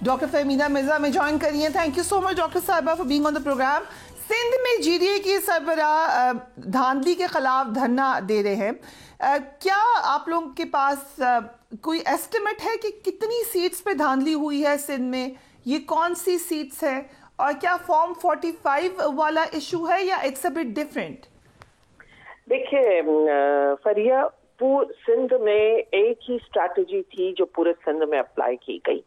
Doctor Fahmida Mirza में join करी हैं. Thank you so much doctor साहिबा for being on the programme. Sindh में जीडीए की सरबराह धांधली के खिलाफ धरना दे रहे हैं. क्या आप लोगों के पास कोई एस्टिमेट है कि कितनी सीट्स पे धांधली हुई है सिंध में? ये कौन सी सीट्स है और क्या फॉर्म 45 वाला इशू है या इट्स अ बिट डिफरेंट? देखिए फरिया, सिंध में एक ही स्ट्रैटेजी थी जो पूरे सिंध में अप्लाई की गई,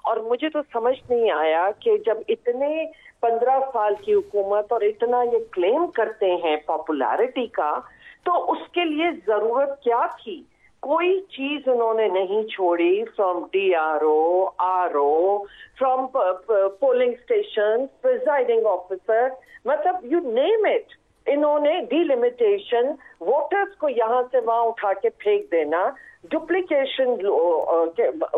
और मुझे तो समझ नहीं आया कि जब इतने 15 साल की हुकूमत और इतना ये क्लेम करते हैं पॉपुलैरिटी का, तो उसके लिए जरूरत क्या थी? कोई चीज उन्होंने नहीं छोड़ी, from DRO, RO, from polling station, presiding officer, मतलब यू नेम इट. इन्होंने डिलिमिटेशन, वोटर्स को यहाँ से वहां उठा के फेंक देना, डुप्लीकेशन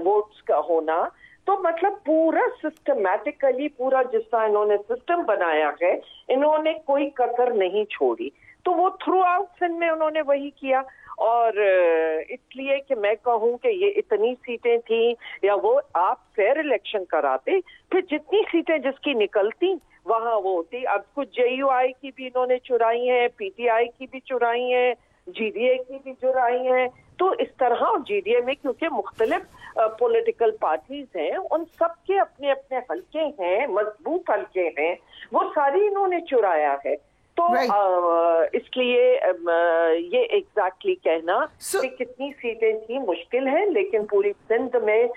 वोट्स का होना, तो मतलब पूरा सिस्टमैटिकली पूरा जिस तरह इन्होंने सिस्टम बनाया है, इन्होंने कोई कसर नहीं छोड़ी. तो वो थ्रू आउट सिंध में उन्होंने वही किया. और इसलिए कि मैं कहूँ कि ये इतनी सीटें थी, या वो आप फेयर इलेक्शन कराते, फिर जितनी सीटें जिसकी निकलती वहां वो होती. अब कुछ जेयूआई की भी इन्होंने चुराई हैं, पीटीआई की भी चुराई हैं, जीडीए की भी चुराई हैं. तो इस तरह जीडीए में क्योंकि मुख्तलिफ पॉलिटिकल पार्टीज हैं, उन सब के अपने अपने हल्के हैं, मजबूत हल्के हैं, वो सारी इन्होंने चुराया है. तो इसलिए ये एग्जैक्टली कहना कि कितनी सीटें थी मुश्किल है, लेकिन पूरी सिंध में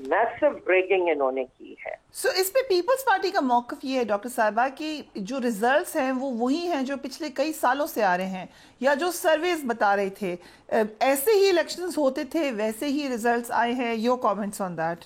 मैसिव ब्रेकिंग इन्होंने की है. इस पे पीपल्स पार्टी का मौक़िफ़ ये है डॉक्टर साहिबा कि जो रिजल्ट्स हैं वो वही हैं जो पिछले कई सालों से आ रहे हैं, या जो सर्वेज बता रहे थे ऐसे ही इलेक्शंस होते थे, वैसे ही रिजल्ट्स आए हैं. Your comments on that?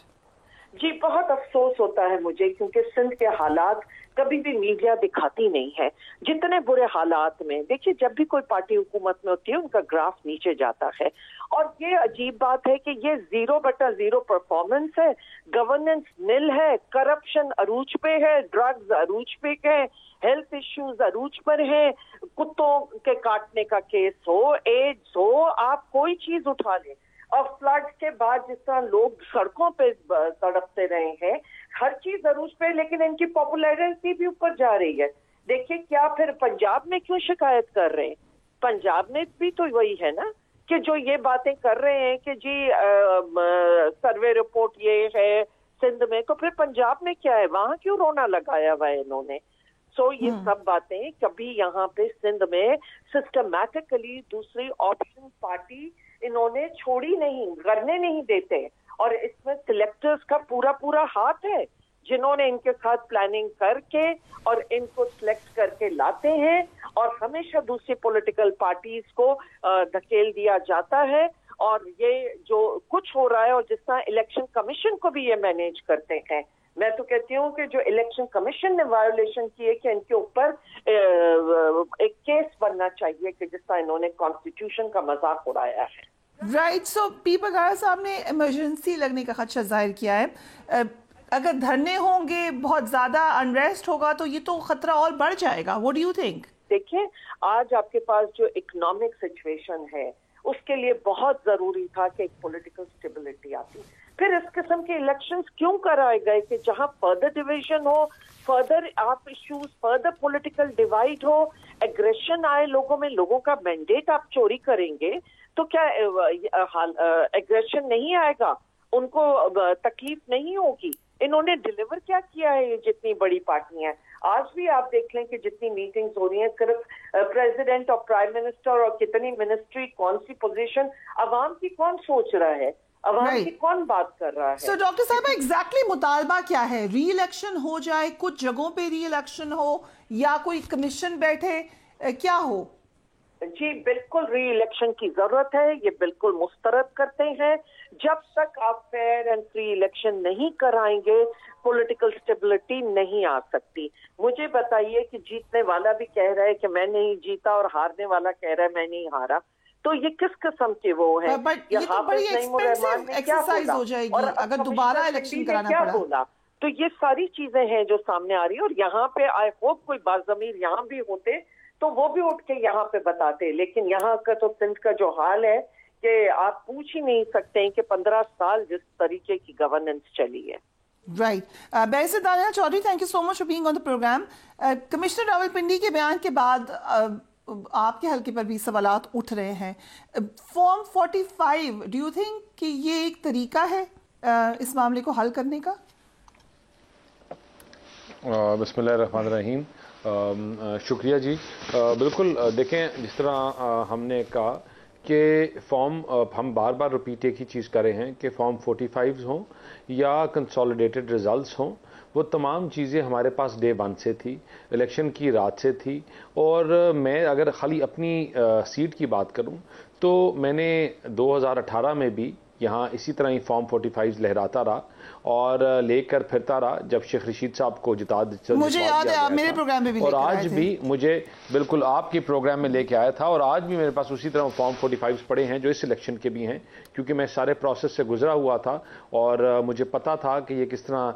जी, बहुत अफसोस होता है मुझे, क्योंकि सिंध के हालात कभी भी मीडिया दिखाती नहीं है. जितने बुरे हालात में, देखिए जब भी कोई पार्टी हुकूमत में होती है उनका ग्राफ नीचे जाता है, और ये अजीब बात है कि ये 0/0 परफॉर्मेंस है, गवर्नेंस निल है, करप्शन अरूज पे है, ड्रग्स अरूज पे है, हेल्थ इश्यूज अरूज पर है, कुत्तों के काटने का केस हो, एड्स हो, आप कोई चीज उठा लें. और फ्लड के बाद जिस तरह लोग सड़कों पे तड़पते रहे हैं, हर चीज अरूज पे, लेकिन इनकी पॉपुलैरिटी भी ऊपर जा रही है. देखिए क्या फिर पंजाब में क्यों शिकायत कर रहे हैं? पंजाब में भी तो वही है ना, कि जो ये बातें कर रहे हैं कि जी सर्वे रिपोर्ट ये है सिंध में, तो फिर पंजाब में क्या है? वहां क्यों रोना लगाया हुआ है इन्होंने? ये सब बातें कभी यहाँ पे सिंध में सिस्टमैटिकली दूसरी ऑप्शन पार्टी इन्होंने छोड़ी नहीं, करने नहीं देते. और इसमें सिलेक्टर्स का पूरा हाथ है, जिन्होंने इनके साथ प्लानिंग करके और इनको सिलेक्ट करके लाते हैं, और हमेशा दूसरी पॉलिटिकल पार्टीज को धकेल दिया जाता है. और ये जो कुछ हो रहा है, और जिस तरह इलेक्शन कमीशन को भी ये मैनेज करते हैं, मैं तो कहती हूँ कि जो इलेक्शन कमीशन ने वायोलेशन की है कि इनके ऊपर एक केस बनना चाहिए कि जिस तरह इन्होंने कॉन्स्टिट्यूशन का मजाक उड़ाया है. राइट. पी बघारा साहब ने इमरजेंसी लगने का खदशा जाहिर किया है. अगर धरने होंगे, बहुत ज्यादा अनरेस्ट होगा, तो ये तो खतरा और बढ़ जाएगा. What do you think? देखिए, आज आपके पास जो इकोनॉमिक सिचुएशन है, उसके लिए बहुत जरूरी था कि एक पॉलिटिकल स्टेबिलिटी आती. फिर इस किस्म के इलेक्शंस क्यों कराए गए कि जहां फर्दर डिवीजन हो, फर्दर आप इश्यूज, फर्दर पॉलिटिकल डिवाइड हो, एग्रेशन आए लोगों में, लोगों का मैंडेट आप चोरी करेंगे तो क्या एग्रेशन नहीं आएगा? उनको तकलीफ नहीं होगी? इन्होंने डिलीवर क्या किया है? ये जितनी बड़ी पार्टियां हैं, आज भी आप देख लें कि जितनी मीटिंग्स हो रही हैं, सिर्फ प्रेसिडेंट और प्राइम मिनिस्टर और कितनी मिनिस्ट्री, कौन सी पोजीशन, अवाम की कौन सोच रहा है, अवाम की कौन बात कर रहा है? डॉक्टर साहब एग्जैक्टली मुतालबा क्या है? री इलेक्शन हो जाए, कुछ जगहों पे री इलेक्शन हो, या कोई कमीशन बैठे, क्या हो? जी बिल्कुल री इलेक्शन की जरूरत है, ये बिल्कुल मुस्तरद करते हैं. जब तक आप फेयर एंड फ्री इलेक्शन नहीं कराएंगे, पॉलिटिकल स्टेबिलिटी नहीं आ सकती. मुझे बताइए कि जीतने वाला भी कह रहा है कि मैं नहीं जीता, और हारने वाला कह रहा है मैं नहीं हारा, तो ये किस किस्म के वो है? ये तो बड़ी एक्सपेंसिव एक्सरसाइज हो जाएगी अगर दोबारा इलेक्शन कराना पड़ा. बोला तो ये सारी चीजें हैं जो सामने आ रही है. और यहाँ पे आई होप कोई बाज़मीर यहाँ भी होते तो वो भी उठ के यहाँ पे बताते. लेकिन यहाँ का तो सिंध का जो हाल है کہ آپ پوچھ ہی نہیں سکتے ہیں کہ 15 سال جس طریقے کی گورننس چلی ہے. Right. Barrister Dania Chaudhry, thank you so much for being on the program. Commissioner Rawalpindi کے بیان کے بعد آپ کے حلقے پر بھی سوالات اٹھ رہے ہیں. فارم 45 ڈو یو تھنک کہ یہ ایک طریقہ ہے اس معاملے کو حل کرنے کا؟ بسم اللہ الرحمن الرحیم. شکریہ جی. بالکل دیکھیں, جس طرح ہم نے کہا کہ فارم, ہم بار بار ریپیٹ ایک ہی چیز کر رہے ہیں کہ فارم 45 ہوں یا کنسالیڈیٹڈ ریزلٹس ہوں, وہ تمام چیزیں ہمارے پاس ڈے 1 سے تھی, الیکشن کی رات سے تھی. اور میں اگر خالی اپنی سیٹ کی بات کروں تو میں نے 2018 میں بھی یہاں اسی طرح ہی فارم 45 لہراتا رہا اور لے کر پھرتا رہا جب شیخ رشید صاحب کو مجھے یاد ہے آپ میرے پروگرام میں بھی اور آج بھی مجھے بالکل آپ کے پروگرام میں لے کے آیا تھا, اور آج بھی میرے پاس اسی طرح فارم 45 پڑے ہیں جو اس الیکشن کے بھی ہیں, کیونکہ میں سارے پروسیس سے گزرا ہوا تھا اور مجھے پتا تھا کہ یہ کس طرح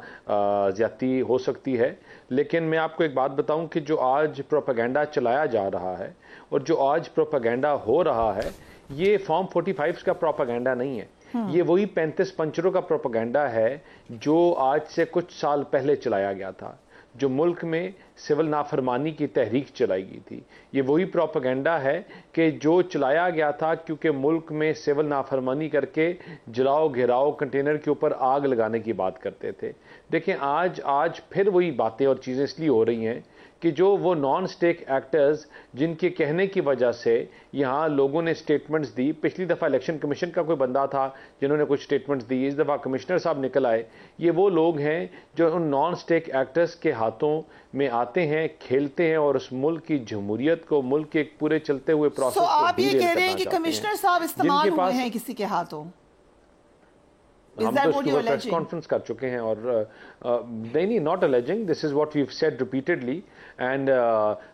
زیادتی ہو سکتی ہے. لیکن میں آپ کو ایک بات بتاؤں کہ جو آج پروپیگنڈا چلایا جا رہا ہے اور جو آج پروپیگنڈا ہو رہا ہے, یہ فارم 45 کا پروپیگنڈا نہیں ہے. یہ وہی 35 پنچروں کا پروپیگنڈا ہے جو آج سے کچھ سال پہلے چلایا گیا تھا, جو ملک میں سول نافرمانی کی تحریک چلائی گئی تھی. یہ وہی پروپیگنڈا ہے کہ جو چلایا گیا تھا کیونکہ ملک میں سول نافرمانی کر کے جلاؤ گھیراؤ کنٹینر کے اوپر آگ لگانے کی بات کرتے تھے. دیکھیں آج پھر وہی باتیں اور چیزیں اس لیے ہو رہی ہیں کہ جو وہ نان سٹیک ایکٹرز جن کے کہنے کی وجہ سے یہاں لوگوں نے سٹیٹمنٹس دی. پچھلی دفعہ الیکشن کمیشن کا کوئی بندہ تھا جنہوں نے کچھ سٹیٹمنٹس دی, اس دفعہ کمشنر صاحب نکل آئے. یہ وہ لوگ ہیں جو ان نان سٹیک ایکٹرز کے ہاتھوں میں آتے ہیں, کھیلتے ہیں اور اس ملک کی جمہوریت کو, ملک کے پورے چلتے ہوئے پروسیس کو آپ یہ کہہ رہے ہیں کہ کمشنر صاحب استعمال ہوئے ہیں کسی کے ہاتھوں؟ ہم تو اس کے اوپر پریس کانفرنس کر چکے ہیں اور نہیں, not alleging, this is what we've said repeatedly. And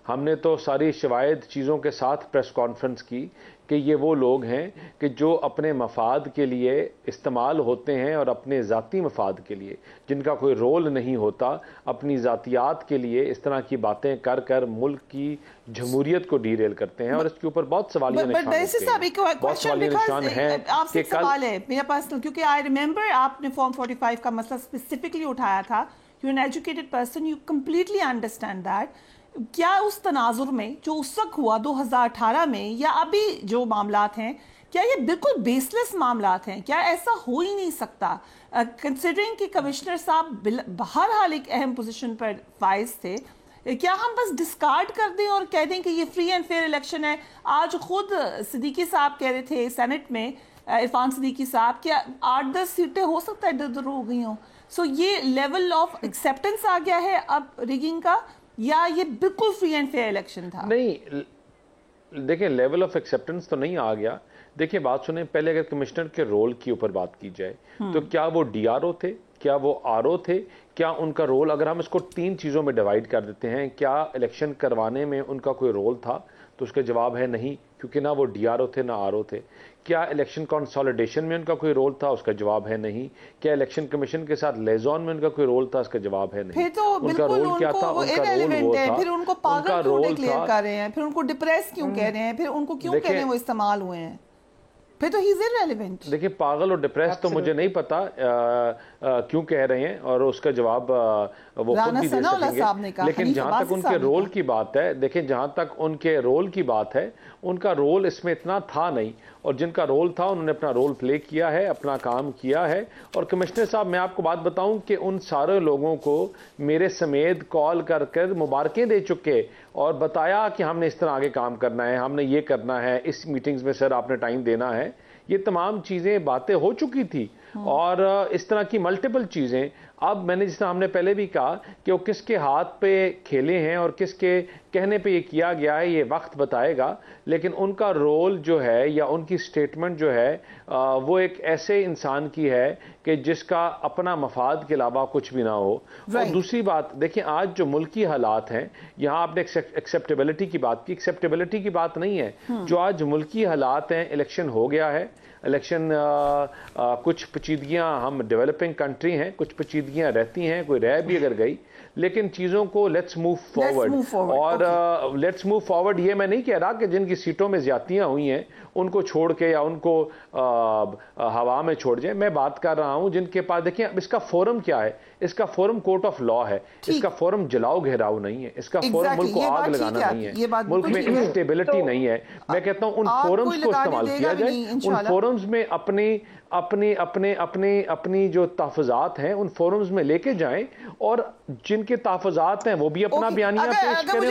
ہم نے تو ساری شواہد چیزوں کے ساتھ پریس کانفرنس کی کہ یہ وہ لوگ ہیں کہ جو اپنے مفاد کے لیے استعمال ہوتے ہیں اور اپنے ذاتی مفاد کے لیے, جن کا کوئی رول نہیں ہوتا, اپنی ذاتیات کے لیے اس طرح کی باتیں کر کر ملک کی جمہوریت کو ڈی ریل کرتے ہیں. اور اس کے اوپر بہت سوالیہ نشان ہیں کہ سوال ہے میرے پاس, کیونکہ آئی ریمبر آپ نے فارم 45 کا مسئلہ اسپیسیفکلی اٹھایا تھا. You an educated person, you completely understand that. کیا اس تناظر میں جو اس وقت ہوا 2018 میں یا ابھی جو معاملات ہیں, کیا یہ بالکل بیس لیس معاملات ہیں؟ کیا ایسا ہو ہی نہیں سکتا کنسیڈرنگ کہ کمشنر صاحب بہرحال ایک اہم پوزیشن پر فائز تھے؟ کیا ہم بس ڈسکارڈ کر دیں اور کہہ دیں کہ یہ فری اینڈ فیئر الیکشن ہے؟ آج خود صدیقی صاحب کہہ رہے تھے سینٹ میں, عرفان صدیقی صاحب, کیا 8-10 سیٹیں ہو سکتا ہے ادھر ادھر ہو گئی ہوں. سو یہ لیول آف ایکسیپٹنس آ گیا ہے اب ریگنگ کا, یا یہ بالکل فری اینڈ فیئر الیکشن تھا؟ نہیں, دیکھیں لیول آف ایکسیپٹنس تو نہیں آ گیا. دیکھیں بات سنیں, پہلے اگر کمشنر کے رول کے اوپر بات کی جائے تو کیا وہ ڈی آر او تھے, کیا وہ آر او تھے, کیا ان کا رول, اگر ہم اس کو 3 چیزوں میں ڈیوائیڈ کر دیتے ہیں, کیا الیکشن کروانے میں ان کا کوئی رول تھا, تو اس کا جواب ہے نہیں, کیونکہ نہ وہ ڈی آر او تھے نہ آر او تھے. کیا الیکشن کنسالیڈیشن میں ان کا کوئی رول تھا, اس کا جواب ہے نہیں. کیا الیکشن کمیشن کے ساتھ لیزون میں ان کا کوئی رول تھا, اس کا جواب ہے نہیں. ان کا رول کیا تھا, ان کا رول وہ تھا, پھر ان کو پاگل کیوں ڈکلیئر کر رہے ہیں, پھر ان کو ڈپریس کیوں کہہ رہے ہیں, پھر ان کو کیوں کہہ رہے ہیں وہ استعمال ہوئے ہیں, پھر تو ہیز irrelevant. دیکھیں پاگل اور ڈپریس تو مجھے نہیں پتا کیوں کہہ رہے ہیں, اور اس کا جواب وہ خود بھی دے سکیں گے. لیکن جہاں تک ان کے رول کی بات ہے, دیکھیں جہاں تک ان کے رول کی بات ہے, ان کا رول اس میں اتنا تھا نہیں, اور جن کا رول تھا انہوں نے اپنا رول پلے کیا ہے, اپنا کام کیا ہے. اور کمشنر صاحب میں آپ کو بات بتاؤں کہ ان سارے لوگوں کو میرے سمیت کال کر کر مبارکیں دے چکے اور بتایا کہ ہم نے اس طرح آگے کام کرنا ہے, ہم نے یہ کرنا ہے, اس میٹنگز میں سر آپ نے ٹائم دینا ہے. یہ تمام چیزیں باتیں ہو چکی تھی, اور اس طرح کی ملٹیپل چیزیں. اب میں نے جس طرح ہم نے پہلے بھی کہا کہ وہ کس کے ہاتھ پہ کھیلے ہیں اور کس کے کہنے پہ یہ کیا گیا ہے, یہ وقت بتائے گا. لیکن ان کا رول جو ہے یا ان کی سٹیٹمنٹ جو ہے وہ ایک ایسے انسان کی ہے کہ جس کا اپنا مفاد کے علاوہ کچھ بھی نہ ہو. اور دوسری بات دیکھیں, آج جو ملکی حالات ہیں, یہاں آپ نے ایکسیپٹیبلٹی کی بات کی, ایکسیپٹیبلٹی کی بات نہیں ہے. جو آج ملکی حالات ہیں, الیکشن ہو گیا ہے, इलेक्शन कुछ पेचीदगियां, हम डेवलपिंग कंट्री हैं, कुछ पेचीदगियां रहती हैं, कोई रह भी अगर गई, लेकिन चीज़ों को लेट्स मूव फॉरवर्ड। और लेट्स मूव फॉरवर्ड ये मैं नहीं कह रहा कि जिनकी सीटों में ज्यादतियां हुई हैं उनको छोड़ के या उनको हवा में छोड़ जाए। मैं बात कर रहा हूं जिनके पास, देखिए इसका फोरम क्या है, इसका फोरम कोर्ट ऑफ लॉ है, इसका फोरम जलाओ घेराव नहीं है, इसका फोरम मुल्क को आग लगाना नहीं है, मुल्क में इंस्टेबिलिटी नहीं है। मैं कहता हूं उन फोरम्स को इस्तेमाल किया जाए, उन फोरम्स में अपनी जो तहफ़्फ़ुज़ात हैं उन फोरम्स में लेके जाएं और जिनके तहफ़्फ़ुज़ात हैं वो भी अपना बयानिया पेश करें।